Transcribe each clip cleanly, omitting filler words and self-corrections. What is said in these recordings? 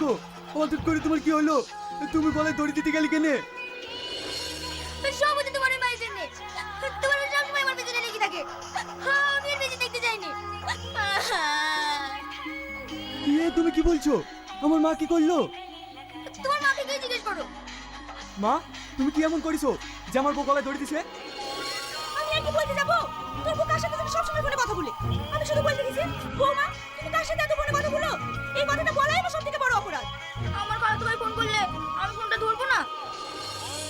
গো, হঠাৎ করে তোমার কি হলো? তুমি গলায় দড়ি দিতে গেলে কেনে? সব হচ্ছে তোমার এই মায়ের জন্য। তোমার ওই সবসময় আমার পেছনে লেগে থাকে। আমি আর বেঁচে দেখতে চাইনি। তুমি কি বলছো? আমার মা কি করলো? তোমার মাকে গিয়ে জিজ্ঞেস করো। মা, তুমি কি এমন করেছো যে আমার বউ গলায় দড়ি দিছে? আমি আর কি বলতে যাবো? তোর বউ কার সাথে তুমি সবসময় ফোনে কথা বলে? আমি শুধু বলতে গেছি, বৌমা তুমি কার সাথে এত ফোনে কথা বলো? এই কথাটা বলাই আমার সবথেকে বড় অপরাধ। আমার খালাতো ভাই ফোন করলে আমি ফোনটা ধরবো না।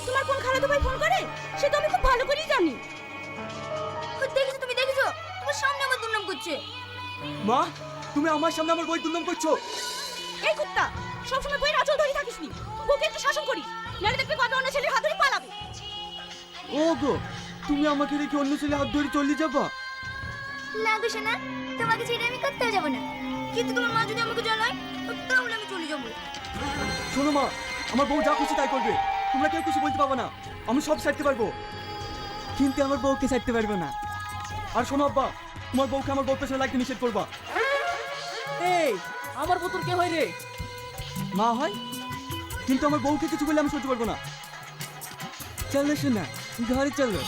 তোমার কোন খালাতো ভাই ফোন করে সে তো আমি খুব ভালো করেই জানি। দেখেছো, তুমি দেখেছো তোমার সামনে আমার দুর্নাম করছে। মা, তুমি আমার সামনে আমার বই দুর্নাম করছো। এই কুত্তা, সবসময় বইয়ের আঁচল ধরে থাকিস নি। বউকে একটু শাসন করিস, নাহলে দেখবি কত অন্য ছেলের হাত ধরে পালাবে। ও গো, তুমি আমাকে রেখে অন্য ছেলে হাত ধরে চলে যাবা? না গো সোনা, তোমাকে ছেড়ে আমি কোথাও যাবো না। কিন্তু তোমার মা যদি আমাকে জানায় তাহলে আমি চলে যাবো। শোনো মা, আমার বউ যা খুশি তাই করবে, তোমরা কেউ কিছু বলতে পারবে না। আমি সব ছাড়তে পারবো, কিন্তু আমার বউকে ছাড়তে পারবো না। আর শোনো আব্বা, তোমার বউকে আমার বউ পেছনে লাগতে নিষেধ করবা। এই আমার বোতর কে হয় রে? মা হয়, কিন্তু আমার বউকে কিছু বললে আমি সহ্য করবো না। চলো শোনা, ঘরে চলো।